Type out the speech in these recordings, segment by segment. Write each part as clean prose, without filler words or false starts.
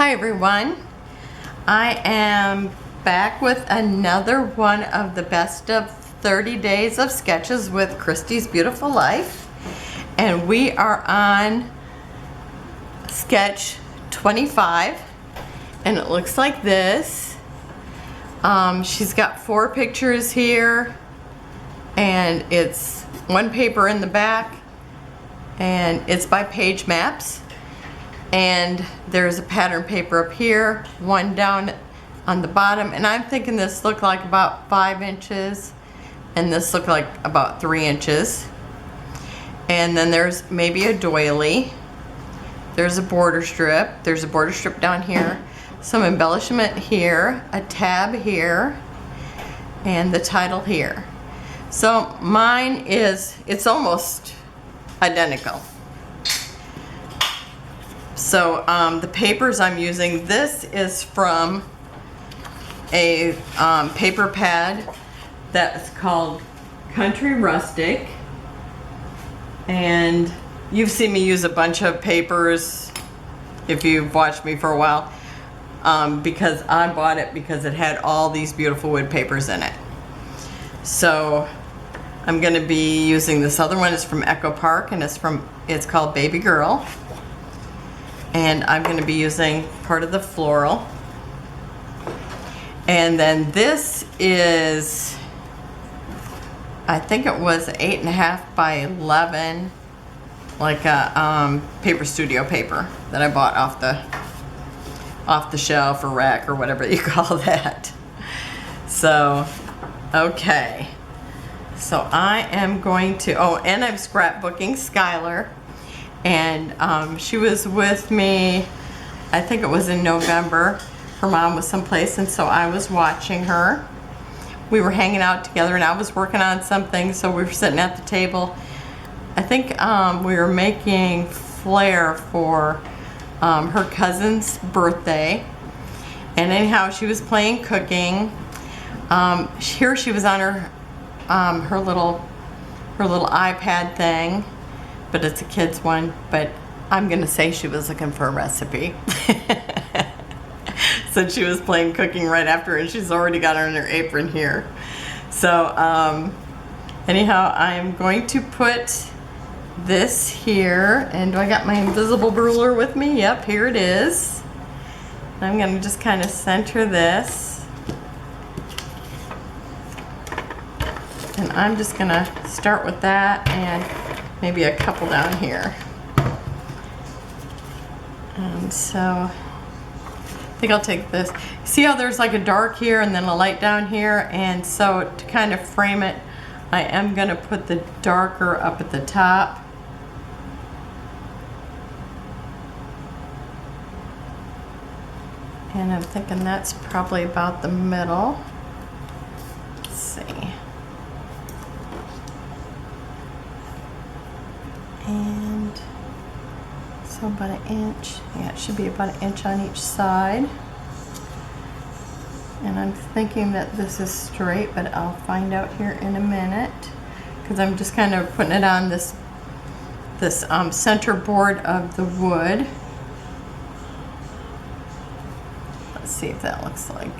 Hi everyone, I am back with another one of the best of 30 days of sketches with Christy's Beautiful Life, and we are on sketch 25 and it looks like this. She's got 4 pictures here and it's one paper in the back and it's by PageMaps. And there's a pattern paper up here, one down on the bottom, and I'm thinking this looked like about 5 inches and this looked like about 3 inches. And then there's maybe a doily. There's a border strip. There's a border strip down here. Some embellishment here, a tab here, and the title here. So mine is, it's almost identical. So the papers I'm using, this is from a paper pad that's called Country Rustic, and you've seen me use a bunch of papers if you've watched me for a while, because I bought it because it had all these beautiful wood papers in it. So I'm going to be using this other one. It's from Echo Park and it's called Baby Girl. And I'm going to be using part of the floral. And then this is, I think it was 8.5 by 11, like a paper studio paper that I bought off the shelf or rack or whatever you call that. So, okay. So I am going to, oh, and I'm scrapbooking Skylar. And she was with me, I think it was in November. Her mom was someplace, and so I was watching her. We were hanging out together, and I was working on something, so we were sitting at the table. I think we were making flair for her cousin's birthday. And anyhow, she was playing cooking. Here she was on her little iPad thing. But it's a kid's one, but I'm gonna say she was looking for a recipe. Since she was playing cooking right after, and she's already got her in her apron here. So anyhow, I'm going to put this here, and do I got my invisible ruler with me? Yep, here it is. I'm gonna just kind of center this. And I'm just gonna start with that and maybe a couple down here. And so I think I'll take this. See how there's like a dark here and then a light down here? And so to kind of frame it, I am gonna put the darker up at the top. And I'm thinking that's probably about the middle. Let's see. And so about an inch. Yeah, it should be about an inch on each side. And I'm thinking that this is straight, but I'll find out here in a minute, because I'm just kind of putting it on this center board of the wood. Let's see if that looks like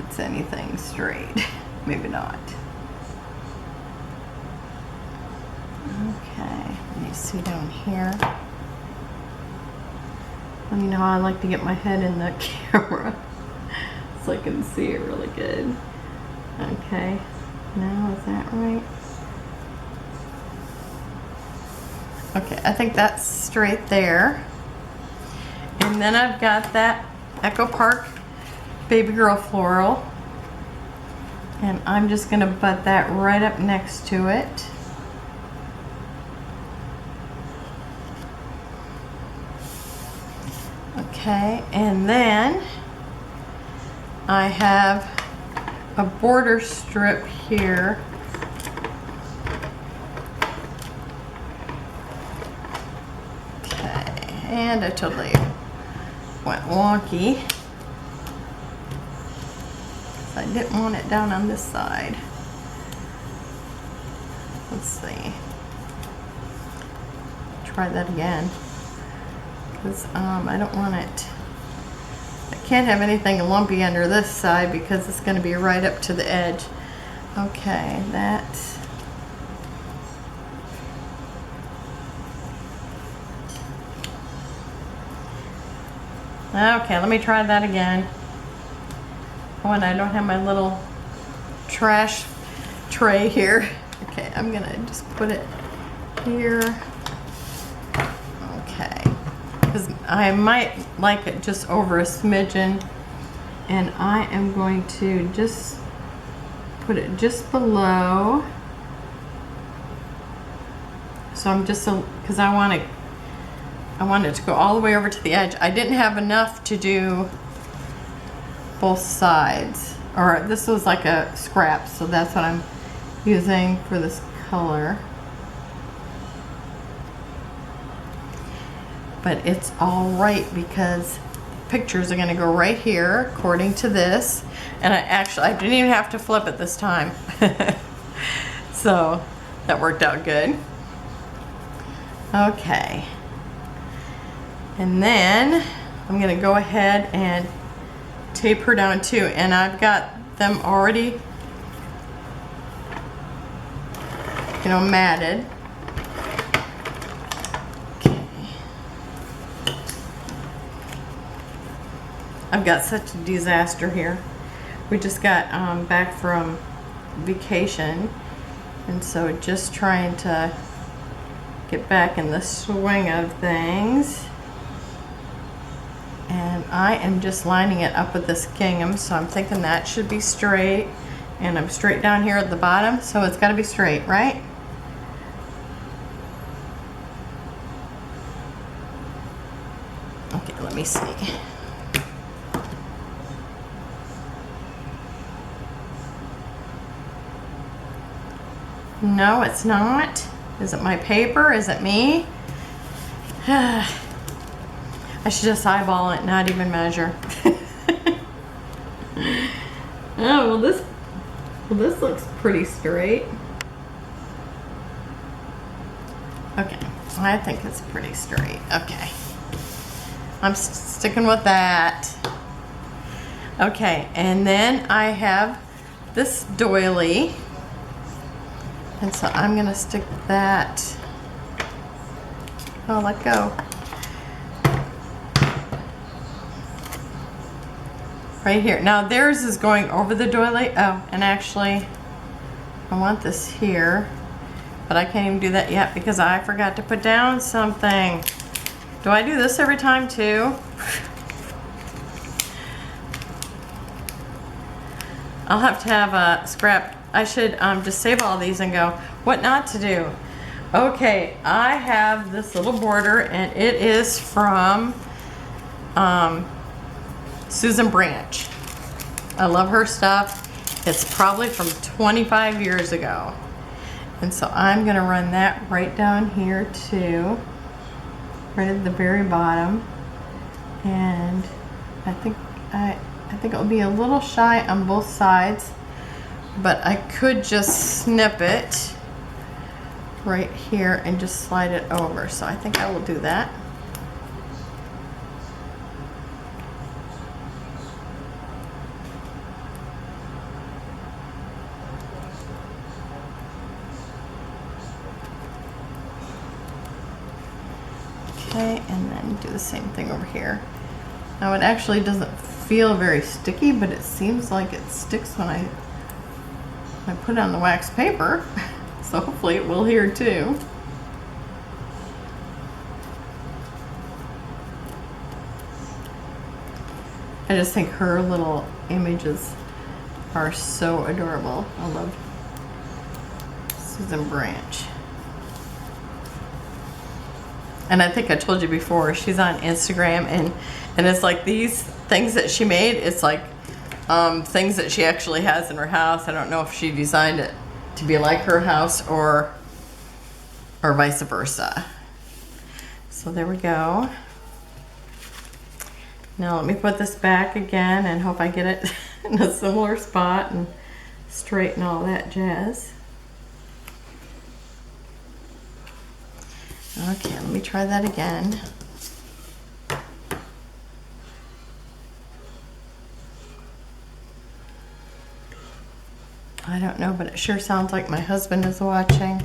it's anything straight. Maybe not. Okay, let me see down here. Well, you know how I like to get my head in the camera so I can see it really good. Okay, now is that right? Okay, I think that's straight there. And then I've got that Echo Park Baby Girl floral. And I'm just gonna butt that right up next to it. Okay, and then I have a border strip here. Okay, and I totally went wonky. I didn't want it down on this side. Let's see. Try that again. Because I don't want it can't have anything lumpy under this side because it's going to be right up to the edge. Okay, that's... Okay, let me try that again. Oh, and I don't have my little trash tray here. Okay, I'm gonna just put it here. Okay, because I might like it just over a smidgen, and I am going to just put it just below. So I'm just, because I want it to go all the way over to the edge. I didn't have enough to do both sides, or this was like a scrap, so that's what I'm using for this color. But it's all right because pictures are going to go right here according to this, and I didn't even have to flip it this time. So that worked out good. Okay, and then I'm going to go ahead and tape her down too, and I've got them already, you know, matted. Okay. I've got such a disaster here. We just got back from vacation, and so just trying to get back in the swing of things. And I am just lining it up with this gingham, so I'm thinking that should be straight. And I'm straight down here at the bottom, so it's got to be straight, right? Okay, let me see. No, it's not. Is it my paper? Is it me? I should just eyeball it, not even measure. Oh, well this looks pretty straight. Okay, I think it's pretty straight. Okay, I'm sticking with that. Okay, and then I have this doily, and so I'm gonna stick that. Oh, let go. Right here. Now theirs is going over the doily. Oh, and actually I want this here, but I can't even do that yet because I forgot to put down something. Do I do this every time too? I'll have to have a scrap. I should just save all these and go, what not to do. Okay, I have this little border, and it is from Susan Branch. I love her stuff. It's probably from 25 years ago. And so I'm gonna run that right down here too, right at the very bottom. And I think it'll be a little shy on both sides, but I could just snip it right here and just slide it over. So I think I will do that. Okay, and then do the same thing over here. Now it actually doesn't feel very sticky, but it seems like it sticks when I put it on the wax paper. So hopefully it will here too. I just think her little images are so adorable. I love Susan Branch. And I think I told you before, she's on Instagram, and it's like these things that she made, it's like things that she actually has in her house. I don't know if she designed it to be like her house or vice versa. So there we go. Now let me put this back again and hope I get it in a similar spot and straighten all that jazz. Okay, let me try that again. I don't know, but it sure sounds like my husband is watching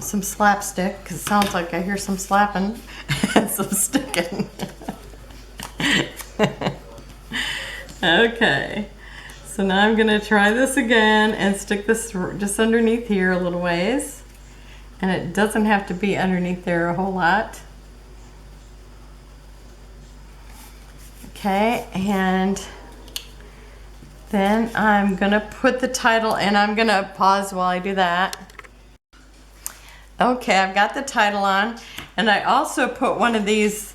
some slapstick, because it sounds like I hear some slapping and some sticking. Okay, so now I'm gonna try this again and stick this just underneath here a little ways. And it doesn't have to be underneath there a whole lot. Okay, and then I'm gonna put the title, and I'm gonna pause while I do that. Okay, I've got the title on, and I also put one of these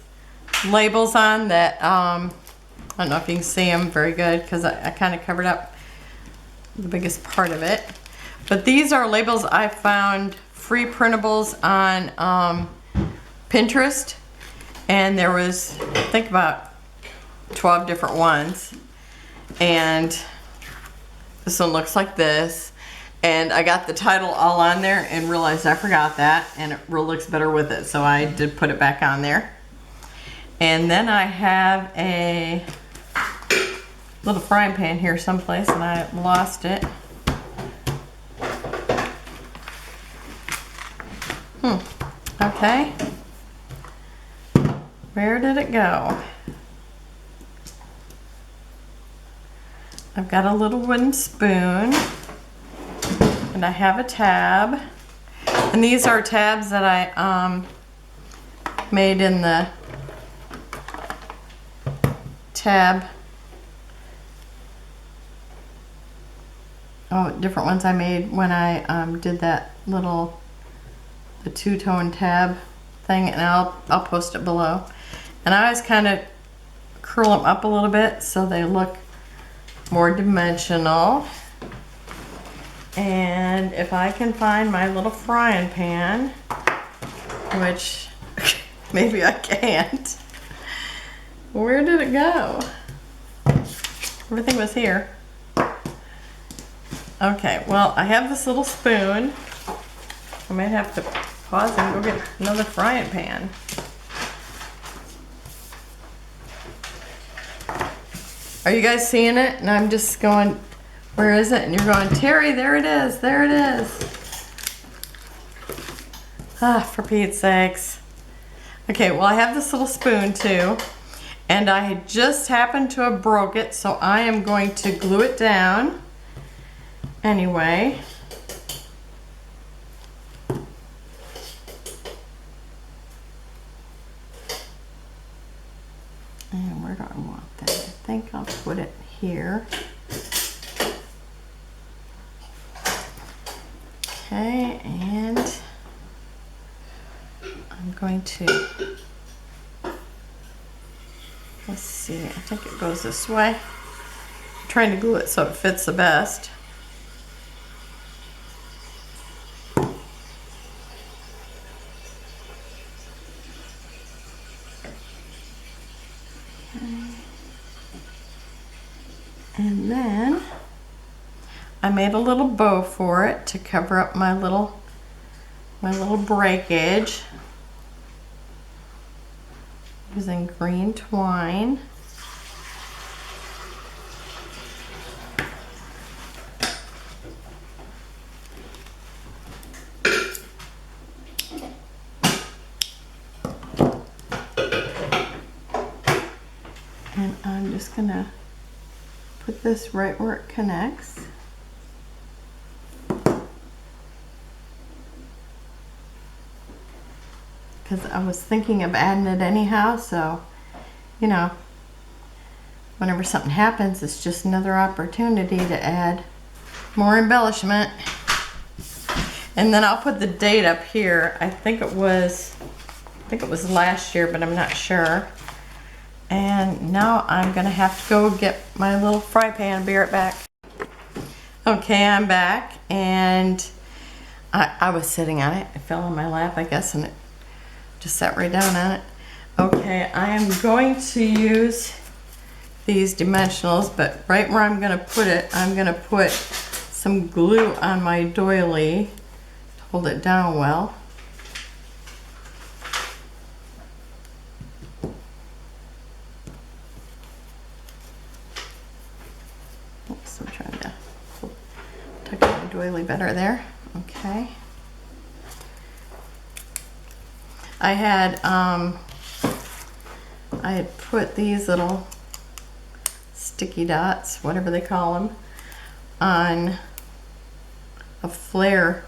labels on that, I don't know if you can see them very good because I kind of covered up the biggest part of it. But these are labels I found, free printables on Pinterest, and there was, I think, about 12 different ones. And this one looks like this. And I got the title all on there and realized I forgot that, and it really looks better with it, so I did put it back on there. And then I have a little frying pan here someplace, and I lost it. Okay. Where did it go? I've got a little wooden spoon, and I have a tab. And these are tabs that I made in the tab. Oh, different ones I made when I did that little, the two-tone tab thing, and I'll post it below. And I always kind of curl them up a little bit so they look more dimensional. And if I can find my little frying pan, which maybe I can't. Where did it go? Everything was here. Okay, well, I have this little spoon. I might have to pause and go get another frying pan. Are you guys seeing it? And I'm just going, where is it? And you're going, Terry, there it is, there it is. Ah, for Pete's sakes. Okay, well, I have this little spoon too, and I just happened to have broke it, so I am going to glue it down anyway. And where do I want that? I think I'll put it here. Okay, and I'm going to, let's see, I think it goes this way. I'm trying to glue it so it fits the best. And then I made a little bow for it to cover up my little breakage using green twine. And I'm just gonna put this right where it connects. Because I was thinking of adding it anyhow, so, you know, whenever something happens, it's just another opportunity to add more embellishment. And then I'll put the date up here. I think it was last year, but I'm not sure. And now I'm gonna have to go get my little fry pan. Be right back. Okay, I'm back, and I was sitting on it. It fell on my lap, I guess, and it just sat right down on it. Okay, I am going to use these dimensionals, but right where I'm gonna put it, I'm gonna put some glue on my doily to hold it down well. Oops, I'm trying to doily better there. Okay. I had put these little sticky dots, whatever they call them, on a flare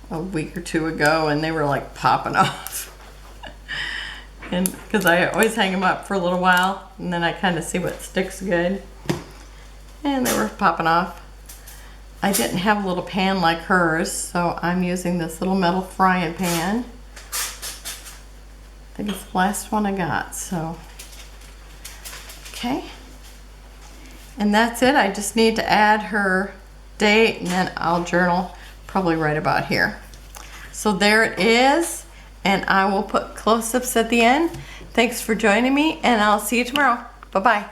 a week or two ago, and they were like popping off. And because I always hang them up for a little while, and then I kind of see what sticks good. And they were popping off. I didn't have a little pan like hers, so I'm using this little metal frying pan. I think it's the last one I got, so. Okay. And that's it. I just need to add her date, and then I'll journal probably right about here. So there it is, and I will put close-ups at the end. Thanks for joining me, and I'll see you tomorrow. Bye-bye.